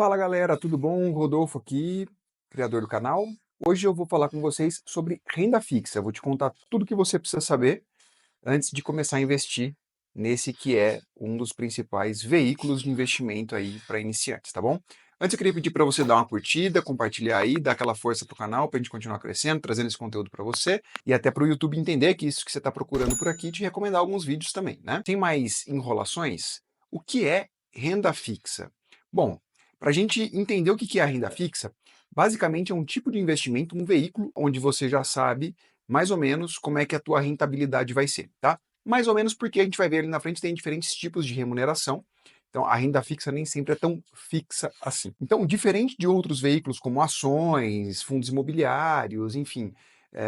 Fala galera, tudo bom? Rodolfo aqui, criador do canal. Hoje eu vou falar com vocês sobre renda fixa. Eu vou te contar tudo o que você precisa saber antes de começar a investir nesse que é um dos principais veículos de investimento aí para iniciantes, tá bom? Antes eu queria pedir para você dar uma curtida, compartilhar aí, dar aquela força pro canal para a gente continuar crescendo, trazendo esse conteúdo para você e até para o YouTube entender que isso que você está procurando por aqui e te recomendar alguns vídeos também, né? Sem mais enrolações, o que é renda fixa? Bom, para a gente entender o que é a renda fixa, basicamente é um tipo de investimento, um veículo onde você já sabe mais ou menos como é que a tua rentabilidade vai ser, tá? Mais ou menos porque a gente vai ver ali na frente tem diferentes tipos de remuneração. Então, a renda fixa nem sempre é tão fixa assim. Então, diferente de outros veículos como ações, fundos imobiliários, enfim,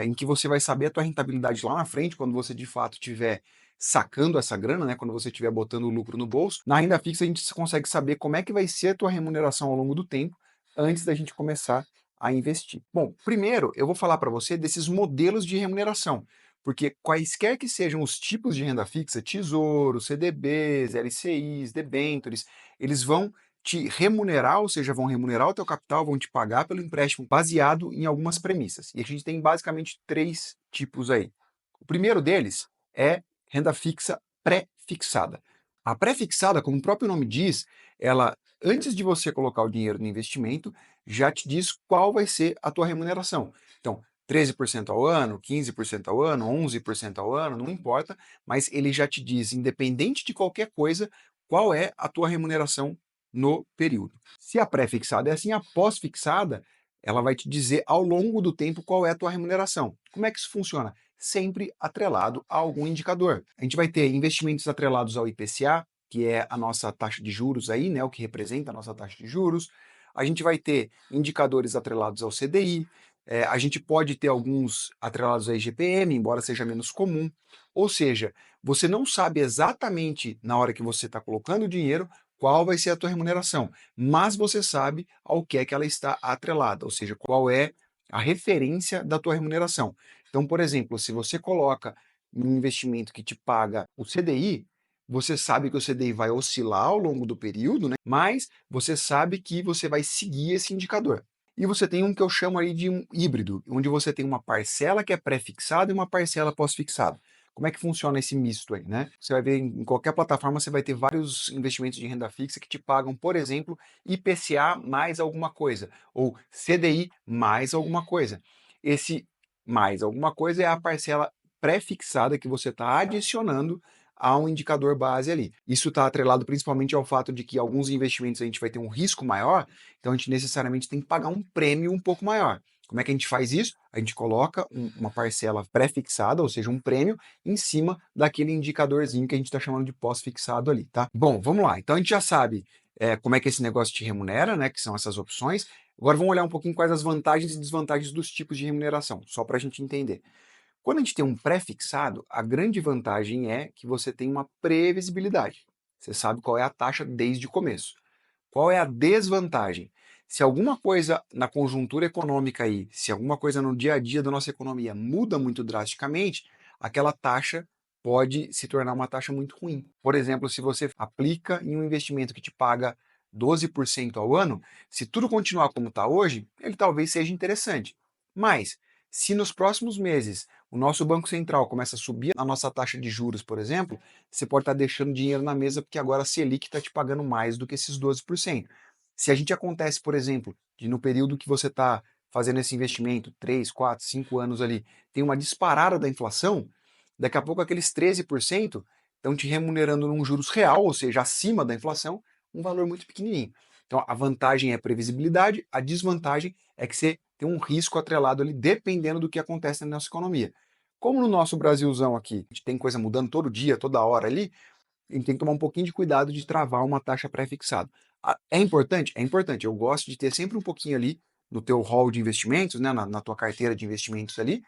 em que você vai saber a tua rentabilidade lá na frente, quando você de fato estiver sacando essa grana, né, quando você estiver botando o lucro no bolso, na renda fixa a gente consegue saber como é que vai ser a tua remuneração ao longo do tempo, antes da gente começar a investir. Bom, primeiro eu vou falar para você desses modelos de remuneração, porque quaisquer que sejam os tipos de renda fixa, tesouro, CDBs, LCIs, debêntures, eles vão te remunerar, ou seja, vão remunerar o teu capital, vão te pagar pelo empréstimo baseado em algumas premissas. E a gente tem basicamente três tipos aí. O primeiro deles é renda fixa pré-fixada. A pré-fixada, como o próprio nome diz, ela, antes de você colocar o dinheiro no investimento, já te diz qual vai ser a tua remuneração. Então, 13% ao ano, 15% ao ano, 11% ao ano, não importa, mas ele já te diz, independente de qualquer coisa, qual é a tua remuneração no período. Se a pré-fixada é assim, a pós-fixada, ela vai te dizer ao longo do tempo qual é a tua remuneração. Como é que isso funciona? Sempre atrelado a algum indicador. A gente vai ter investimentos atrelados ao IPCA, que é a nossa taxa de juros aí, né, o que representa a nossa taxa de juros. A gente vai ter indicadores atrelados ao CDI, a gente pode ter alguns atrelados ao IGPM, embora seja menos comum. Ou seja, você não sabe exatamente na hora que você está colocando o dinheiro qual vai ser a tua remuneração, mas você sabe ao que é que ela está atrelada, ou seja, qual é a referência da tua remuneração. Então, por exemplo, se você coloca um investimento que te paga o CDI, você sabe que o CDI vai oscilar ao longo do período, né? Mas você sabe que você vai seguir esse indicador. E você tem um que eu chamo aí de um híbrido, onde você tem uma parcela que é pré-fixada e uma parcela pós-fixada. Como é que funciona esse misto aí, né? Você vai ver em qualquer plataforma, você vai ter vários investimentos de renda fixa que te pagam, por exemplo, IPCA mais alguma coisa, ou CDI mais alguma coisa. Esse mais alguma coisa é a parcela pré-fixada que você está adicionando a um indicador base ali. Isso está atrelado principalmente ao fato de que alguns investimentos a gente vai ter um risco maior, então a gente necessariamente tem que pagar um prêmio um pouco maior. Como é que a gente faz isso? A gente coloca uma parcela pré-fixada, ou seja, um prêmio, em cima daquele indicadorzinho que a gente está chamando de pós-fixado ali, tá? Bom, vamos lá. Então a gente já sabe como é que esse negócio te remunera, né? Que são essas opções. Agora vamos olhar um pouquinho quais as vantagens e desvantagens dos tipos de remuneração, só para a gente entender. Quando a gente tem um pré-fixado, a grande vantagem é que você tem uma previsibilidade. Você sabe qual é a taxa desde o começo. Qual é a desvantagem? Se alguma coisa na conjuntura econômica aí, se alguma coisa no dia a dia da nossa economia muda muito drasticamente, aquela taxa pode se tornar uma taxa muito ruim. Por exemplo, se você aplica em um investimento que te paga 12% ao ano, se tudo continuar como está hoje, ele talvez seja interessante. Mas, se nos próximos meses o nosso Banco Central começa a subir a nossa taxa de juros, por exemplo, você pode estar deixando dinheiro na mesa porque agora a Selic está te pagando mais do que esses 12%. Se a gente acontece, por exemplo, de no período que você está fazendo esse investimento, 3, 4, 5 anos ali, tem uma disparada da inflação, daqui a pouco aqueles 13% estão te remunerando num juros real, ou seja, acima da inflação, um valor muito pequenininho. Então a vantagem é a previsibilidade, a desvantagem é que você tem um risco atrelado ali, dependendo do que acontece na nossa economia. Como no nosso Brasilzão aqui, a gente tem coisa mudando todo dia, toda hora ali, a gente tem que tomar um pouquinho de cuidado de travar uma taxa pré-fixada. É importante? É importante. Eu gosto de ter sempre um pouquinho ali no teu hall de investimentos, né, na tua carteira de investimentos ali,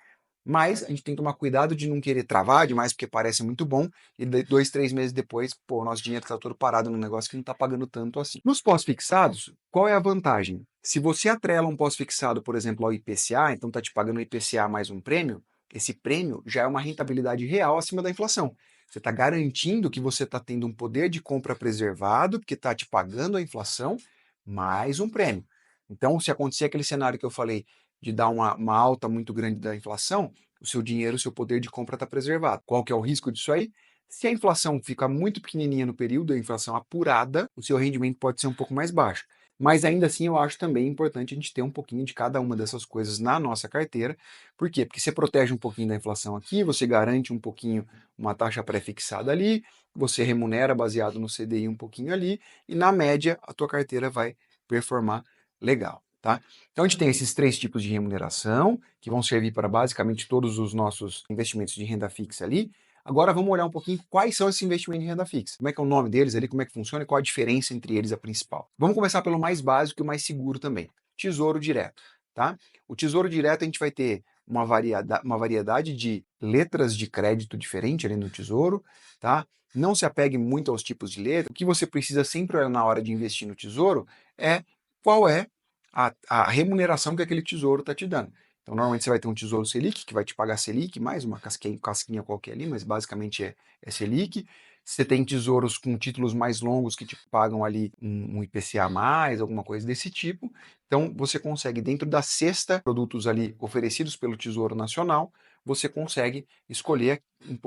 mas a gente tem que tomar cuidado de não querer travar demais, porque parece muito bom, e 2, 3 meses depois, pô, o nosso dinheiro está todo parado num negócio que não está pagando tanto assim. Nos pós-fixados, qual é a vantagem? Se você atrela um pós-fixado, por exemplo, ao IPCA, então está te pagando o IPCA mais um prêmio, esse prêmio já é uma rentabilidade real acima da inflação. Você está garantindo que você está tendo um poder de compra preservado, porque está te pagando a inflação, mais um prêmio. Então, se acontecer aquele cenário que eu falei de dar uma alta muito grande da inflação, o seu dinheiro, o seu poder de compra está preservado. Qual que é o risco disso aí? Se a inflação fica muito pequenininha no período, a inflação apurada, o seu rendimento pode ser um pouco mais baixo. Mas ainda assim, eu acho também importante a gente ter um pouquinho de cada uma dessas coisas na nossa carteira. Por quê? Porque você protege um pouquinho da inflação aqui, você garante um pouquinho uma taxa pré-fixada ali, você remunera baseado no CDI um pouquinho ali, e na média a tua carteira vai performar legal, tá? Então a gente tem esses três tipos de remuneração, que vão servir para basicamente todos os nossos investimentos de renda fixa ali. Agora vamos olhar um pouquinho quais são esses investimentos de renda fixa. Como é que é o nome deles ali, como é que funciona e qual a diferença entre eles, a principal. Vamos começar pelo mais básico e o mais seguro também. Tesouro direto, tá? O tesouro direto a gente vai ter uma variedade de letras de crédito diferente ali no tesouro, tá? Não se apegue muito aos tipos de letra. O que você precisa sempre olhar na hora de investir no tesouro é qual é a remuneração que aquele tesouro está te dando. Então, normalmente você vai ter um tesouro Selic, que vai te pagar Selic, mais uma casquinha qualquer ali, mas basicamente é Selic. Você tem tesouros com títulos mais longos que te pagam ali um IPCA mais, alguma coisa desse tipo. Então, você consegue, dentro da cesta de produtos ali oferecidos pelo Tesouro Nacional, você consegue escolher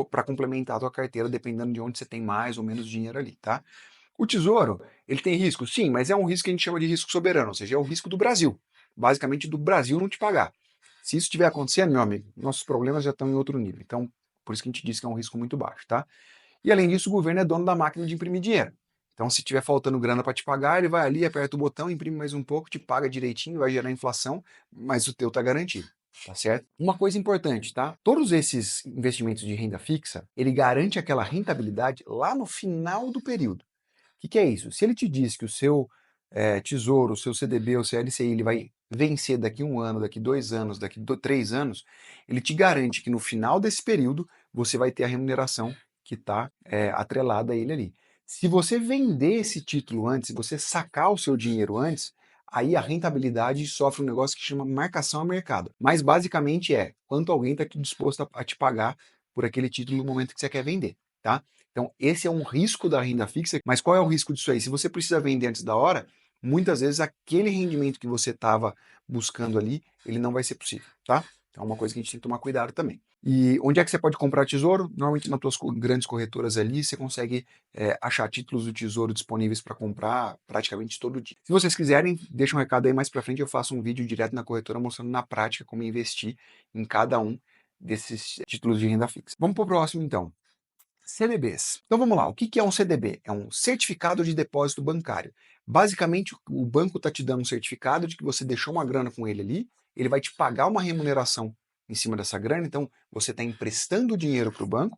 para complementar a tua carteira, dependendo de onde você tem mais ou menos dinheiro ali, tá? O Tesouro, ele tem risco? Sim, mas é um risco que a gente chama de risco soberano, ou seja, é o risco do Brasil. Basicamente, do Brasil não te pagar. Se isso estiver acontecendo, meu amigo, nossos problemas já estão em outro nível. Então, por isso que a gente diz que é um risco muito baixo, tá? E além disso, o governo é dono da máquina de imprimir dinheiro. Então, se tiver faltando grana para te pagar, ele vai ali, aperta o botão, imprime mais um pouco, te paga direitinho, vai gerar inflação, mas o teu tá garantido, tá certo? Uma coisa importante, tá? Todos esses investimentos de renda fixa, ele garante aquela rentabilidade lá no final do período. O que é isso? Se ele te diz que o seu tesouro, o seu CDB, o seu LCI, ele vai vencer daqui 1 ano, daqui 2 anos, daqui 3 anos, ele te garante que no final desse período você vai ter a remuneração que está atrelada a ele ali. Se você vender esse título antes, se você sacar o seu dinheiro antes, aí a rentabilidade sofre um negócio que chama marcação a mercado. Mas basicamente é quanto alguém está disposto a te pagar por aquele título no momento que você quer vender, tá? Então, esse é um risco da renda fixa, mas qual é o risco disso aí? Se você precisa vender antes da hora, muitas vezes aquele rendimento que você estava buscando ali, ele não vai ser possível, tá? Então, é uma coisa que a gente tem que tomar cuidado também. E onde é que você pode comprar tesouro? Normalmente nas tuas grandes corretoras ali, você consegue achar títulos do tesouro disponíveis para comprar praticamente todo dia. Se vocês quiserem, deixa um recado aí mais para frente, eu faço um vídeo direto na corretora mostrando na prática como investir em cada um desses títulos de renda fixa. Vamos para o próximo então. CDBs. Então vamos lá, o que é um CDB? É um certificado de depósito bancário. Basicamente, o banco está te dando um certificado de que você deixou uma grana com ele ali, ele vai te pagar uma remuneração em cima dessa grana, então você está emprestando dinheiro para o banco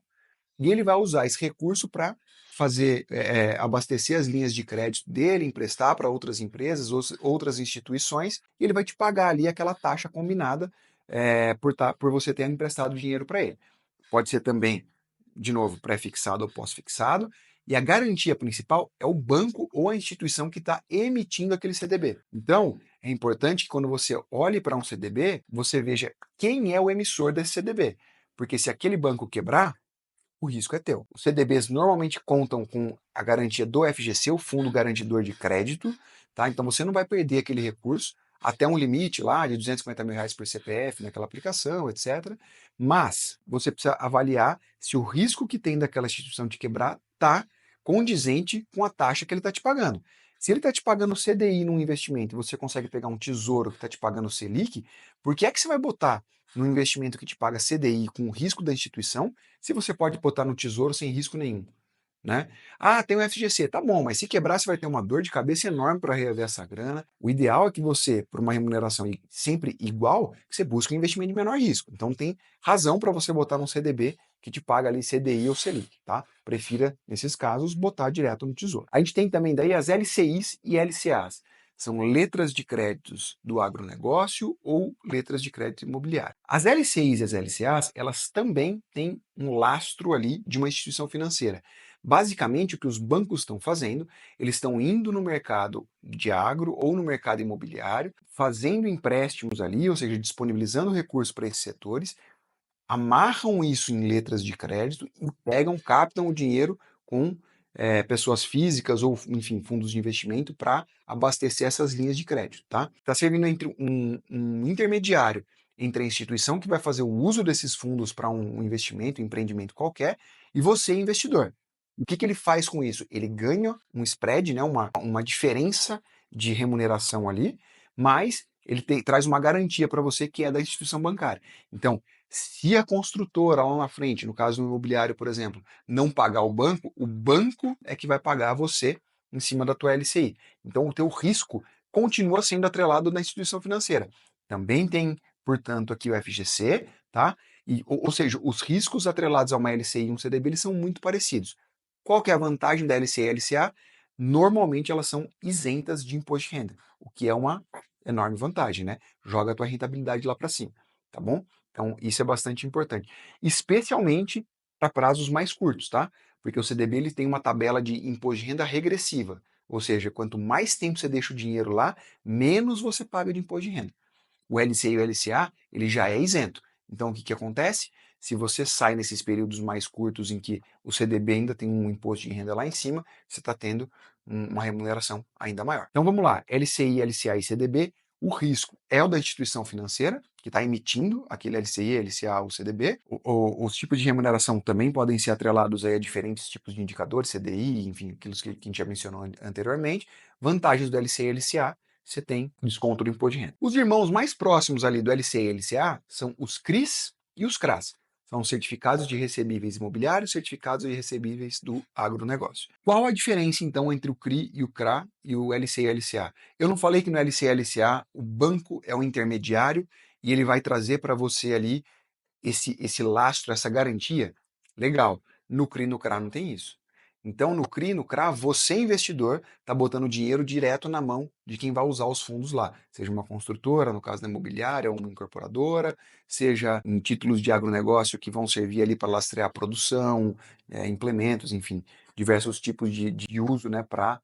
e ele vai usar esse recurso para fazer abastecer as linhas de crédito dele, emprestar para outras empresas, outras instituições, e ele vai te pagar ali aquela taxa combinada por você ter emprestado dinheiro para ele. Pode ser também, de novo, pré-fixado ou pós-fixado, e a garantia principal é o banco ou a instituição que está emitindo aquele CDB. Então, é importante que quando você olhe para um CDB, você veja quem é o emissor desse CDB. Porque se aquele banco quebrar, o risco é teu. Os CDBs normalmente contam com a garantia do FGC, o Fundo Garantidor de Crédito, tá? Então você não vai perder aquele recurso até um limite lá de R$ 250 mil por CPF naquela aplicação, etc. Mas você precisa avaliar se o risco que tem daquela instituição de quebrar está condizente com a taxa que ele está te pagando. Se ele está te pagando CDI num investimento e você consegue pegar um tesouro que está te pagando Selic, por que é que você vai botar num investimento que te paga CDI com o risco da instituição, se você pode botar no tesouro sem risco nenhum, né? Ah, tem o FGC, tá bom, mas se quebrar você vai ter uma dor de cabeça enorme para reaver essa grana. O ideal é que você, por uma remuneração sempre igual, que você busque um investimento de menor risco. Então tem razão para você botar num CDB que te paga ali CDI ou Selic, tá? Prefira, nesses casos, botar direto no tesouro. A gente tem também daí as LCIs e LCAs. São letras de créditos do agronegócio ou letras de crédito imobiliário. As LCIs e as LCAs, elas também têm um lastro ali de uma instituição financeira. Basicamente, o que os bancos estão fazendo, eles estão indo no mercado de agro ou no mercado imobiliário, fazendo empréstimos ali, ou seja, disponibilizando recursos para esses setores, amarram isso em letras de crédito e captam o dinheiro com pessoas físicas ou, enfim, fundos de investimento para abastecer essas linhas de crédito, tá? Está servindo entre um intermediário entre a instituição que vai fazer o uso desses fundos para um investimento, um empreendimento qualquer, e você, investidor. O que ele faz com isso? Ele ganha um spread, né, uma diferença de remuneração ali, mas ele traz uma garantia para você que é da instituição bancária. Então, se a construtora lá na frente, no caso do imobiliário, por exemplo, não pagar o banco é que vai pagar você em cima da tua LCI. Então, o teu risco continua sendo atrelado na instituição financeira. Também tem, portanto, aqui o FGC, tá? Ou seja, os riscos atrelados a uma LCI e um CDB eles são muito parecidos. Qual que é a vantagem da LCI e LCA? Normalmente elas são isentas de imposto de renda, o que é uma enorme vantagem, né? Joga a tua rentabilidade lá para cima, tá bom? Então, isso é bastante importante, especialmente para prazos mais curtos, tá? Porque o CDB ele tem uma tabela de imposto de renda regressiva, ou seja, quanto mais tempo você deixa o dinheiro lá, menos você paga de imposto de renda. O LC e o LCA, ele já é isento. Então, o que acontece? Se você sai nesses períodos mais curtos em que o CDB ainda tem um imposto de renda lá em cima, você está tendo uma remuneração ainda maior. Então, vamos lá. LCI, LCA e CDB, o risco é o da instituição financeira, que está emitindo aquele LCI, LCA ou CDB. Os tipos de remuneração também podem ser atrelados aí a diferentes tipos de indicadores, CDI, enfim, aquilo que a gente já mencionou anteriormente. Vantagens do LCI e LCA, você tem desconto do imposto de renda. Os irmãos mais próximos ali do LCI e LCA são os CRIs e os CRAs. São certificados de recebíveis imobiliários, certificados de recebíveis do agronegócio. Qual a diferença, então, entre o CRI e o CRA e o LCI e LCA? Eu não falei que no LCI e LCA o banco é o intermediário e ele vai trazer para você ali esse lastro, essa garantia? Legal. No CRI e no CRA não tem isso. Então, no CRI, no CRA, você, investidor, está botando dinheiro direto na mão de quem vai usar os fundos lá. Seja uma construtora, no caso da imobiliária, ou uma incorporadora, seja em títulos de agronegócio que vão servir ali para lastrear a produção, implementos, enfim, diversos tipos de uso, né, para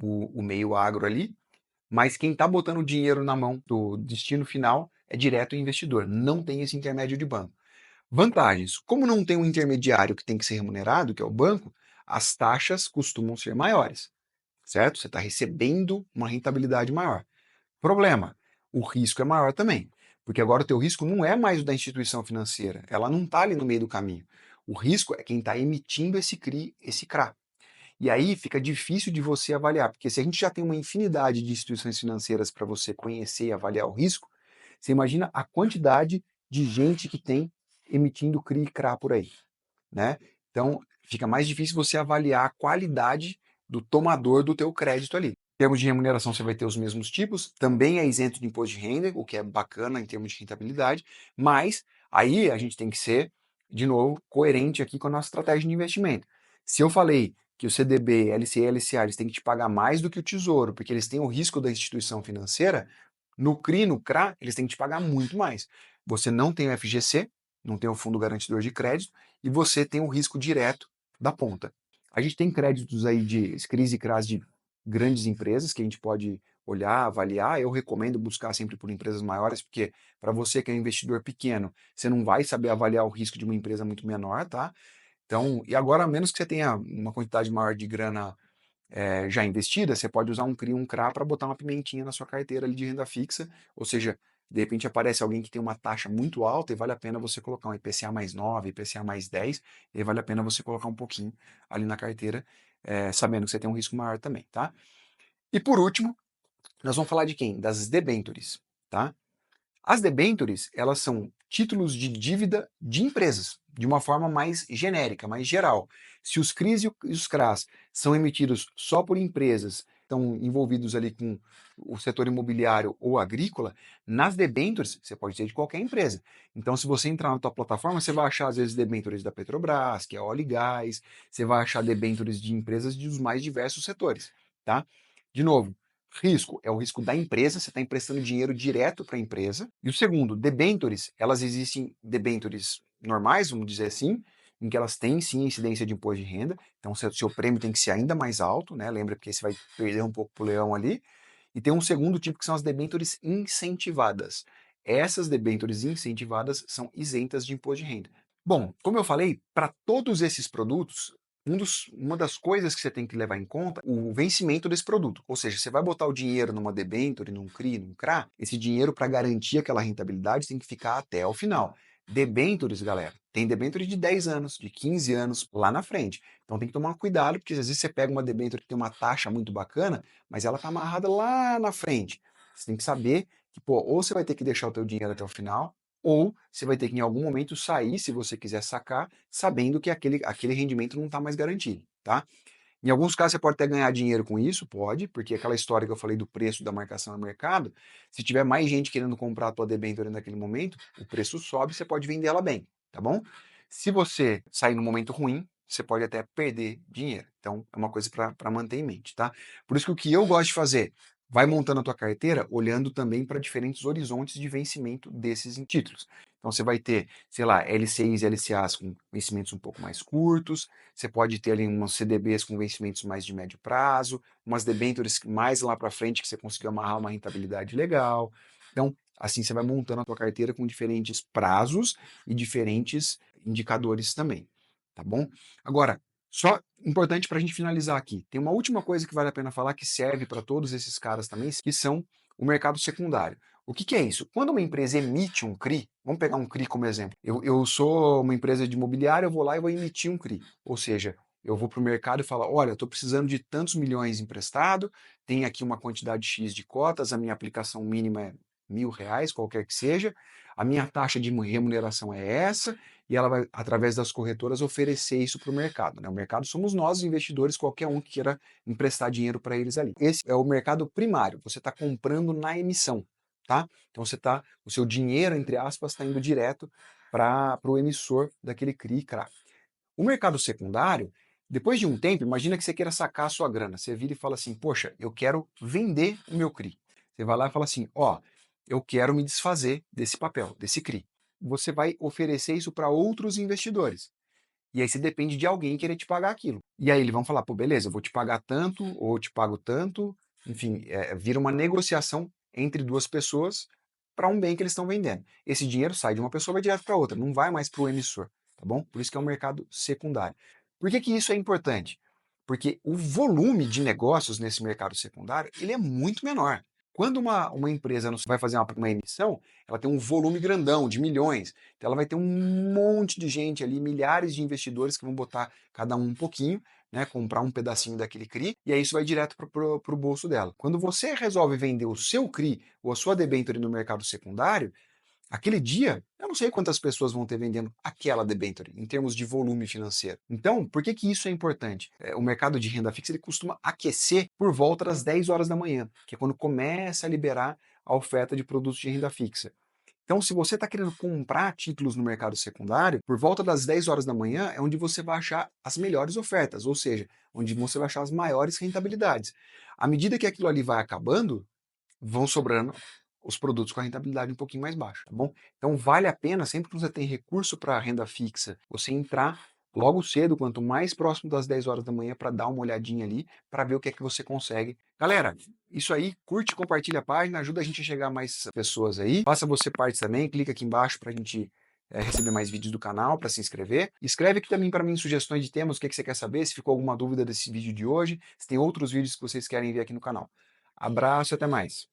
o meio agro ali. Mas quem está botando o dinheiro na mão do destino final é direto o investidor, não tem esse intermédio de banco. Vantagens: como não tem um intermediário que tem que ser remunerado, que é o banco, as taxas costumam ser maiores, certo? Você está recebendo uma rentabilidade maior. Problema: o risco é maior também, porque agora o teu risco não é mais o da instituição financeira, ela não está ali no meio do caminho. O risco é quem está emitindo esse CRI, esse CRA. E aí fica difícil de você avaliar, porque se a gente já tem uma infinidade de instituições financeiras para você conhecer e avaliar o risco, você imagina a quantidade de gente que tem emitindo CRI e CRA por aí, né? Então fica mais difícil você avaliar a qualidade do tomador do teu crédito ali. Em termos de remuneração, você vai ter os mesmos tipos, também é isento de imposto de renda, o que é bacana em termos de rentabilidade, mas aí a gente tem que ser, de novo, coerente aqui com a nossa estratégia de investimento. Se eu falei que o CDB, LCI e LCA, eles têm que te pagar mais do que o Tesouro, porque eles têm o risco da instituição financeira, no CRI, no CRA, eles têm que te pagar muito mais. Você não tem o FGC, não tem o Fundo Garantidor de Crédito, e você tem o risco direto da ponta. A gente tem créditos aí de CRIs e CRAs de grandes empresas que a gente pode olhar, avaliar. Eu recomendo buscar sempre por empresas maiores, porque para você que é um investidor pequeno, você não vai saber avaliar o risco de uma empresa muito menor, tá? Então, e agora, a menos que você tenha uma quantidade maior de grana já investida, você pode usar um CRI, um CRA para botar uma pimentinha na sua carteira ali de renda fixa, ou seja, de repente aparece alguém que tem uma taxa muito alta e vale a pena você colocar um IPCA mais 9, IPCA mais 10, e vale a pena você colocar um pouquinho ali na carteira, sabendo que você tem um risco maior também, tá? E por último, nós vamos falar de quem? Das debêntures, tá? As debêntures, elas são títulos de dívida de empresas, de uma forma mais genérica, mais geral. Se os CRIs e os CRAs são emitidos só por empresas que estão envolvidos ali com o setor imobiliário ou agrícola, nas debêntures você pode ter de qualquer empresa. Então, se você entrar na tua plataforma, você vai achar às vezes debêntures da Petrobras, que é óleo e gás, você vai achar debêntures de empresas dos mais diversos setores, tá? De novo, risco é o risco da empresa, você está emprestando dinheiro direto para a empresa. E o segundo, debêntures, elas existem debêntures normais, vamos dizer assim, em que elas têm sim incidência de imposto de renda, então o seu prêmio tem que ser ainda mais alto, né? Lembra, porque você vai perder um pouco pro leão ali. E tem um segundo tipo que são as debêntures incentivadas. Essas debêntures incentivadas são isentas de imposto de renda. Bom, como eu falei, para todos esses produtos, Uma das coisas que você tem que levar em conta é o vencimento desse produto. Ou seja, você vai botar o dinheiro numa debenture, num CRI, num CRA, esse dinheiro para garantir aquela rentabilidade tem que ficar até o final. Debentures, galera, tem debenture de 10 anos, de 15 anos lá na frente. Então tem que tomar cuidado, porque às vezes você pega uma debenture que tem uma taxa muito bacana, mas ela está amarrada lá na frente. Você tem que saber que, pô, ou você vai ter que deixar o teu dinheiro até o final, ou você vai ter que em algum momento sair, se você quiser sacar, sabendo que aquele rendimento não está mais garantido, tá? Em alguns casos você pode até ganhar dinheiro com isso, pode, porque aquela história que eu falei do preço da marcação no mercado, se tiver mais gente querendo comprar a tua debênture naquele momento, o preço sobe, você pode vender ela bem, tá bom? Se você sair no momento ruim, você pode até perder dinheiro. Então, é uma coisa para manter em mente, tá? Por isso que o que eu gosto de fazer, vai montando a tua carteira, olhando também para diferentes horizontes de vencimento desses títulos. Então, você vai ter, sei lá, LCIs e LCAs com vencimentos um pouco mais curtos, você pode ter ali umas CDBs com vencimentos mais de médio prazo, umas debêntures mais lá para frente que você conseguiu amarrar uma rentabilidade legal. Então, assim você vai montando a tua carteira com diferentes prazos e diferentes indicadores também, tá bom? Agora, só importante para a gente finalizar aqui, tem uma última coisa que vale a pena falar que serve para todos esses caras também, que são o mercado secundário. O que é isso? Quando uma empresa emite um CRI, vamos pegar um CRI como exemplo. Eu sou uma empresa de imobiliária, eu vou lá e vou emitir um CRI. Ou seja, eu vou para o mercado e falo, olha, estou precisando de tantos milhões emprestado, tem aqui uma quantidade X de cotas, a minha aplicação mínima é R$ 1.000, qualquer que seja, a minha taxa de remuneração é essa, e ela vai, através das corretoras, oferecer isso para o mercado, né? O mercado somos nós, os investidores, qualquer um que queira emprestar dinheiro para eles ali. Esse é o mercado primário, você está comprando na emissão, tá? Então o seu dinheiro, entre aspas, está indo direto para o emissor daquele CRI, CRA. O mercado secundário, depois de um tempo, imagina que você queira sacar a sua grana. Você vira e fala assim, poxa, eu quero vender o meu CRI. Você vai lá e fala assim, ó, eu quero me desfazer desse papel, desse CRI. Você vai oferecer isso para outros investidores. E aí você depende de alguém querer te pagar aquilo. E aí eles vão falar, pô, beleza, eu vou te pagar tanto, ou eu te pago tanto. Enfim, vira uma negociação entre duas pessoas para um bem que eles estão vendendo. Esse dinheiro sai de uma pessoa e vai direto para outra, não vai mais para o emissor, tá bom? Por isso que é um mercado secundário. Por que que isso é importante? Porque o volume de negócios nesse mercado secundário, ele é muito menor. Quando uma empresa vai fazer uma emissão, ela tem um volume grandão, de milhões. Então ela vai ter um monte de gente ali, milhares de investidores que vão botar cada um pouquinho, né, comprar um pedacinho daquele CRI, e aí isso vai direto para o bolso dela. Quando você resolve vender o seu CRI ou a sua debênture no mercado secundário, aquele dia, eu não sei quantas pessoas vão ter vendendo aquela debênture, em termos de volume financeiro. Então, por que que isso é importante? O mercado de renda fixa ele costuma aquecer por volta das 10 horas da manhã, que é quando começa a liberar a oferta de produtos de renda fixa. Então, se você está querendo comprar títulos no mercado secundário, por volta das 10 horas da manhã é onde você vai achar as melhores ofertas, ou seja, onde você vai achar as maiores rentabilidades. À medida que aquilo ali vai acabando, vão sobrando os produtos com a rentabilidade um pouquinho mais baixa, tá bom? Então vale a pena, sempre que você tem recurso para renda fixa, você entrar logo cedo, quanto mais próximo das 10 horas da manhã, para dar uma olhadinha ali, para ver o que é que você consegue. Galera, isso aí, curte, compartilha a página, ajuda a gente a chegar a mais pessoas aí. Faça você parte também, clica aqui embaixo para a gente receber mais vídeos do canal, para se inscrever. Escreve aqui também para mim sugestões de temas, o que é que você quer saber, se ficou alguma dúvida desse vídeo de hoje, se tem outros vídeos que vocês querem ver aqui no canal. Abraço e até mais.